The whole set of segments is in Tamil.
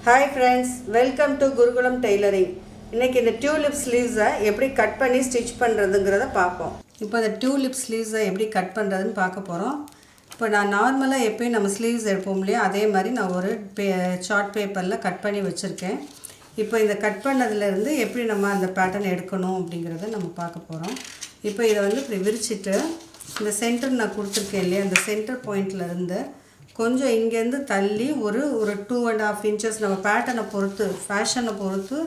Hi friends, welcome to Gurukulam Tailoring. இன்னைக்கு இந்த tulip sleeves எப்படி கட் பண்ணி ஸ்டிட்ச் பண்றதுங்கறத பாப்போம். இப்போ இந்த tulip sleeves எப்படி கட் பண்றதுன்னு பார்க்க போறோம். இப்போ நான் நார்மலா எப்பவும் நம்ம sleeves எடுப்போம் இல்லையா அதே மாதிரி நான் ஒரு சார்ட் பேப்பர்ல கட் பண்ணி வச்சிருக்கேன். இப்போ இந்த கட் பண்ணதுல இருந்து எப்படி நம்ம அந்த பேட்டர்ன் எடுக்கணும் அப்படிங்கறத நம்ம பார்க்க போறோம். இப்போ இத வந்து இப்படி விரிச்சிட்டு இந்த சென்டர் நான் கொடுத்திருக்கேன் இல்லையா அந்த சென்டர் பாயிண்ட்ல இருந்து கொஞ்சம் இங்க இருந்து தள்ளி ஒரு 2.5 inches நம்ம பேட்டர்னை பொறுத்து ஃபேஷனை பொறுத்து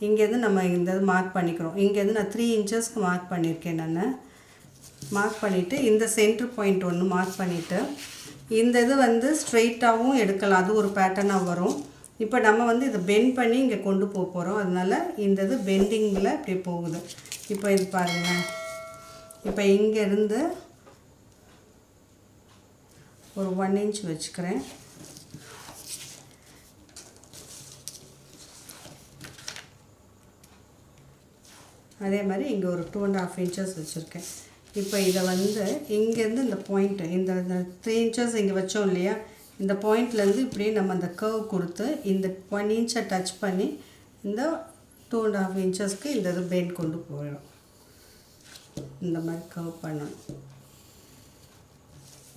இங்க இருந்து நம்ம இந்த மார்க் பண்ணிக்கிறோம். இங்க இருந்து நான் 3 inchesக்கு மார்க் பண்ணிருக்கேன் நான். மார்க் பண்ணிட்டு இந்த சென்டர் பாயிண்ட் ஒன்னு மார்க் பண்ணிட்டு இந்த இது வந்து ஸ்ட்ரைட்டாவும் எடுக்கலாம். அது ஒரு பேட்டர்னா வரும். இப்போ நம்ம வந்து இத பெண்ட் பண்ணி இங்க கொண்டு போறோம். அதனால இந்த இது பெண்டிங்ல இப்படி போகுது. இப்போ இது பாருங்க. இப்போ இங்க இருந்து ஒரு 1 inch வச்சுக்கிறேன். அதே மாதிரி இங்க ஒரு 2.5 inches வச்சிருக்கேன். இப்போ இத வந்து இங்க இருந்து இந்த பாயிண்ட் இந்த 3 inches இங்க வச்சோம் இல்லையா இந்த பாயிண்ட்ல இருந்து இப்படி நம்ம அந்த கர்வ் கொடுத்து இந்த 1 inch டச் பண்ணி இந்த 2.5 inchesக்கு இந்த இது பெண்ட் கொண்டு போறோம். இந்த மாதிரி கர்வ் பண்ணணும்.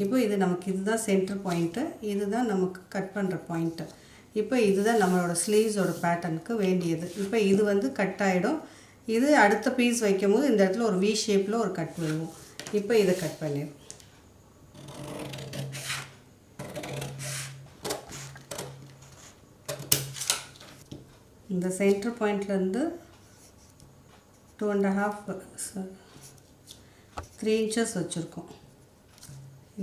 இப்போ இது நமக்கு இதுதான் சென்டர் பாயிண்ட். இதுதான் நமக்கு கட் பண்ற பாயிண்ட். இப்போ இதுதான் நம்மளோட ஸ்லீவ்ஸ் ஓட பேட்டர்னுக்கு வேண்டியது. இப்போ இது வந்து கட் ஆயிடும். இது அடுத்த பீஸ் வைக்கும்போது இந்த இடத்துல ஒரு V ஷேப்ல ஒரு கட் வரும். இப்போ இத கட் பண்ணிரோம். இந்த சென்டர் பாயிண்ட்ல இருந்து 3 inches வச்சிருக்கோம்.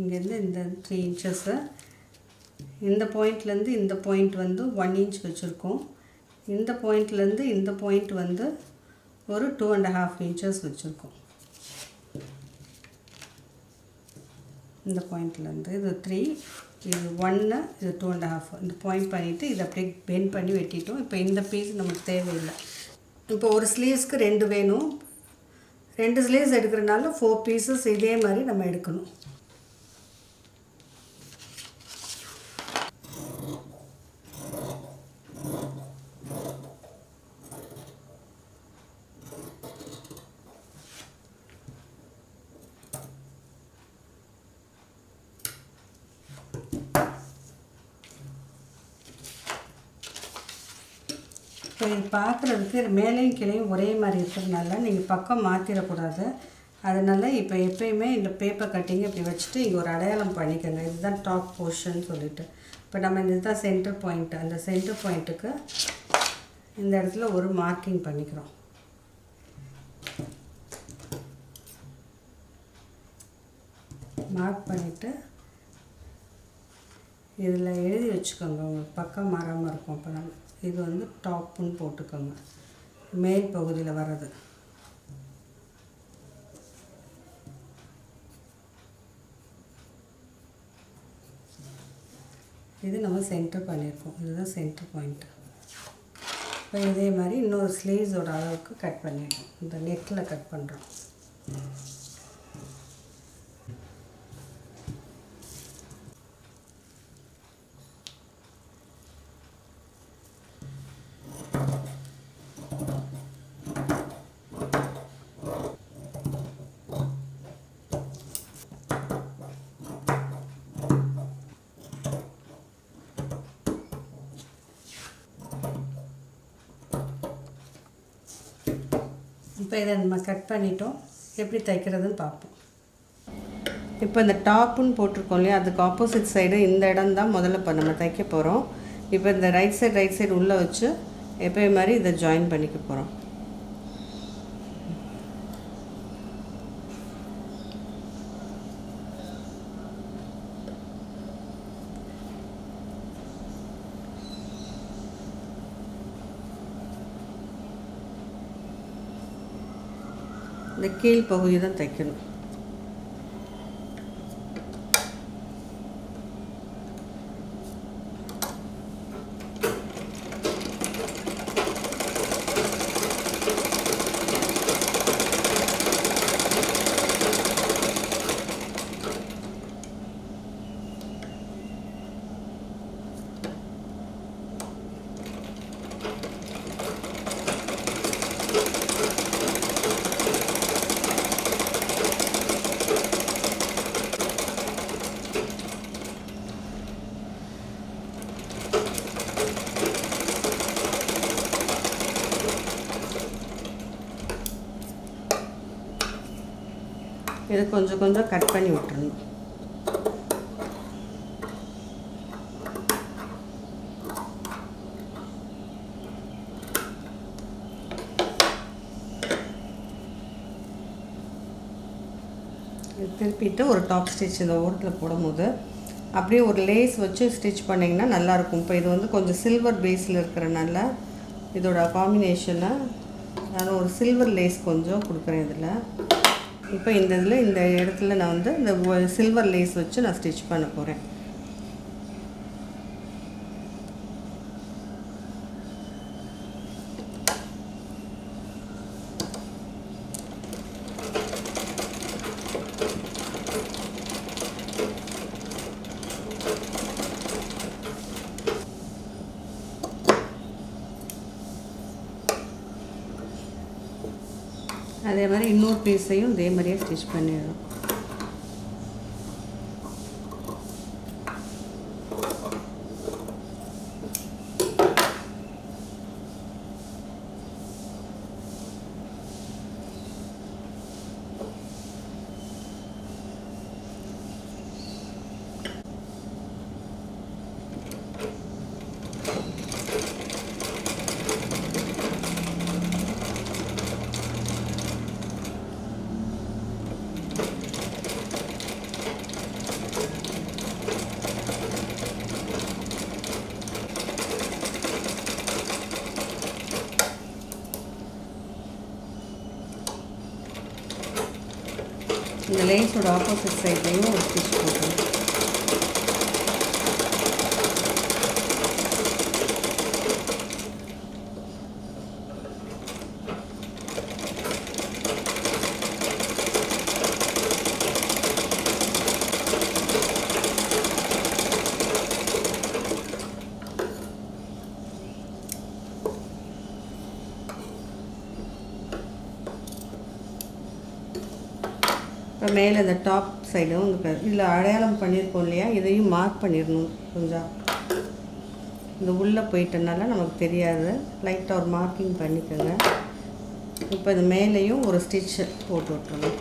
இங்க இருந்து இந்த 3 inches இந்த பாயிண்ட்ல இருந்து இந்த பாயிண்ட் வந்து 1 inch வச்சிருக்கோம். இந்த பாயிண்ட்ல இருந்து இந்த பாயிண்ட் வந்து ஒரு 2.5 inches வச்சிருக்கோம். இந்த பாயிண்ட்ல இருந்து இது 3 இது 1 இது 2.5 இந்த பாயிண்ட் பண்ணிட்டு இத அப்படியே பெண்ட் பண்ணி வெட்டிட்டோம். இப்போ இந்த பீஸ் நமக்கு தேவையில்லை. இப்போ ஒரு ஸ்லீவ்ஸ்க்கு 2 வேணும். 2 ஸ்லீவ்ஸ் எடுக்கறனால 4 pieces இதே மாதிரி நம்ம எடுக்கணும். இது பார்க்குறதுக்கு மேலேயும் கீழேயும் ஒரே மாதிரி இருக்கிறதுனால நீங்கள் பக்கம் மாற்றிடக்கூடாது. அதனால இப்போ எப்பயுமே இந்த பேப்பர் கட்டிங் இப்படி வச்சுட்டு இங்கே ஒரு அடையாளம் பண்ணிக்கோங்க. இதுதான் டாப் போர்ஷன் சொல்லிட்டு. இப்போ நம்ம இதுதான் சென்டர் பாயிண்ட். அந்த சென்டர் பாயிண்ட்டுக்கு இந்த இடத்துல ஒரு மார்க்கிங் பண்ணிக்கிறோம். மார்க் பண்ணிவிட்டு இதில் எழுதி வச்சுக்கோங்க. உங்களுக்கு பக்கம் மாறாமல் இருக்கும். அப்போ நம்ம இது வந்து டாப்னு போட்டுக்கோங்க. மேல் பகுதியில் வர்றது. இது நம்ம சென்டர் பண்ணியிருக்கோம். இதுதான் சென்டர் பாயிண்ட். இப்போ இதே மாதிரி இன்னொரு ஸ்லீவ்ஸோட அளவுக்கு கட் பண்ணிடுறோம். இந்த நெக்கில் கட் பண்ணுறோம். இப்போ இதை நம்ம கட் பண்ணிட்டோம். எப்படி தைக்கிறதுன்னு பார்ப்போம். இப்போ இந்த டாப்புன்னு போட்டிருக்கோம் இல்லையா அதுக்கு ஆப்போசிட் சைடு இந்த இடம் தான் முதல்ல இப்போ நம்ம தைக்க போகிறோம். இப்போ இந்த ரைட் சைடு உள்ளே வச்சு எப்பயும் மாதிரி இதை ஜாயின் பண்ணிக்க போகிறோம். இந்த கீழ் பகுதி தான் தைக்கணும். இதை கொஞ்சம் கொஞ்சம் கட் பண்ணி விட்டுறணும். திருப்பிட்டு ஒரு டாப் ஸ்டிச் இந்த ஓரத்தில் போடும்போது அப்படியே ஒரு லேஸ் வச்சு ஸ்டிச் பண்ணிங்கன்னா நல்லாயிருக்கும். இப்போ இது வந்து கொஞ்சம் சில்வர் பேஸில் இருக்கிறனால இதோட காம்பினேஷனை நான் ஒரு சில்வர் லேஸ் கொஞ்சம் கொடுக்குறேன் இதில். இப்போ இந்த இடத்துல நான் வந்து இந்த சில்வர் லேஸ் வச்சு நான் ஸ்டிச் பண்ண போகிறேன். அதே மாதிரி இன்னொரு பீஸையும் இதே மாதிரியே ஸ்டிச் பண்ணிடணும். இந்த லேஸோட ஆப்போசிட் சைட்லேயும் ஒரு ஸ்டிச் போட்டுருவோம். இப்போ மேலே இந்த டாப் சைடும் இதில் அடையாளம் பண்ணியிருக்கோம் இல்லையா, இதையும் மார்க் பண்ணிடணும். கொஞ்சம் இந்த உள்ளே போயிட்டனால நமக்கு தெரியாது, லைட்டாக ஒரு மார்க்கிங் பண்ணிக்கோங்க. இப்போ இது மேலேயும் ஒரு ஸ்டிச் போட்டு விட்டுருணும்.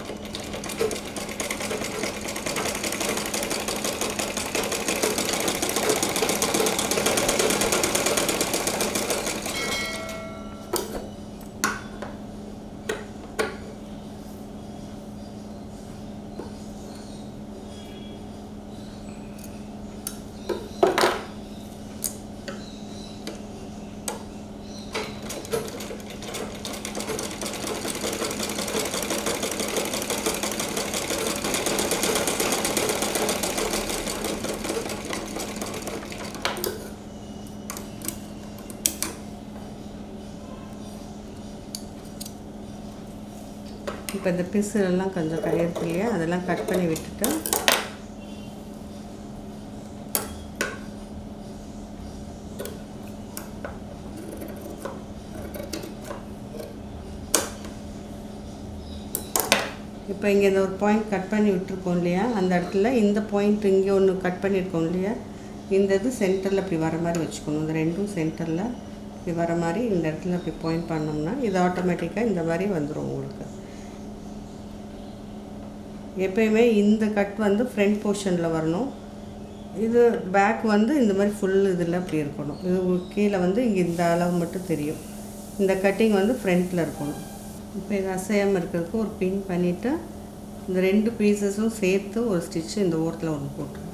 இப்போ இந்த பீஸுலாம் கொஞ்சம் இருக்கு இல்லையா, அதெல்லாம் கட் பண்ணி விட்டுட்டு இப்போ இங்கே இந்த ஒரு பாயிண்ட் கட் பண்ணி விட்டுருக்கோம் இல்லையா, அந்த இடத்துல இந்த பாயிண்ட் இங்கே ஒன்று கட் பண்ணியிருக்கோம் இல்லையா, இந்த இது சென்டரில் இப்படி வர மாதிரி வச்சுக்கணும். இந்த ரெண்டும் சென்டரில் இப்படி வர மாதிரி இந்த இடத்துல இப்படி பாயிண்ட் பண்ணோம்னா இது ஆட்டோமேட்டிக்காக இந்த மாதிரி வந்துடும் உங்களுக்கு. எப்பயுமே இந்த கட் வந்து ஃப்ரண்ட் போர்ஷனில் வரணும், இது பேக் வந்து இந்த மாதிரி ஃபுல் இதில் அப்படி இருக்கணும். இது கீழே வந்து இங்கே இந்த அளவு மட்டும் தெரியும். இந்த கட்டிங் வந்து ஃப்ரண்ட்டில் இருக்கணும். இப்போ இது அசையாமல் இருக்கிறதுக்கு ஒரு பின் பண்ணிவிட்டு இந்த ரெண்டு பீசஸும் சேர்த்து ஒரு ஸ்டிச்சு இந்த ஓரத்தில் ஒன்று போட்டுருவோம்.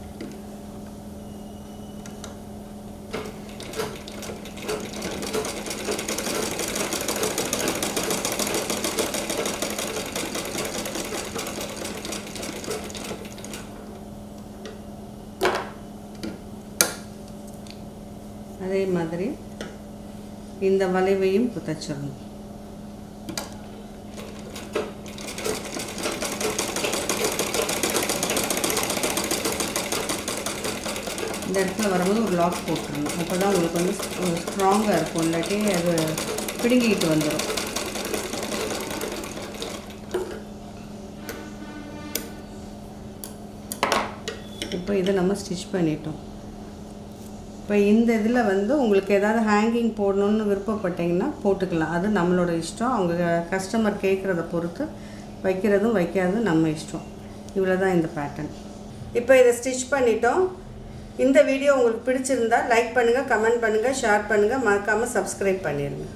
அதே மாதிரி இந்த வளைவையும் தச்சிடணும். இந்த இடத்துல வரும்போது ஒரு லாக் போட்டுருணும். அப்போ தான் உங்களுக்கு வந்து ஸ்ட்ராங்காக இருக்கும், இல்லாட்டி அது பிடுங்கிட்டு வந்துடும். இப்போ இதை நம்ம ஸ்டிச் பண்ணிட்டோம். இப்போ இந்த இதில் வந்து உங்களுக்கு ஏதாவது ஹேங்கிங் போடணுன்னு விருப்பப்பட்டிங்கன்னா போட்டுக்கலாம், அது நம்மளோட இஷ்டம். அவங்க கஸ்டமர் கேட்குறத பொறுத்து வைக்கிறதும் வைக்காததும் நம்ம இஷ்டம். இவ்வளோ தான் இந்த பேட்டர்ன். இப்போ இதை ஸ்டிச் பண்ணிட்டோம். இந்த வீடியோ உங்களுக்கு பிடிச்சிருந்தா லைக் பண்ணுங்கள், கமெண்ட் பண்ணுங்கள், ஷேர் பண்ணுங்கள், மறக்காமல் சப்ஸ்கிரைப் பண்ணிடுங்க.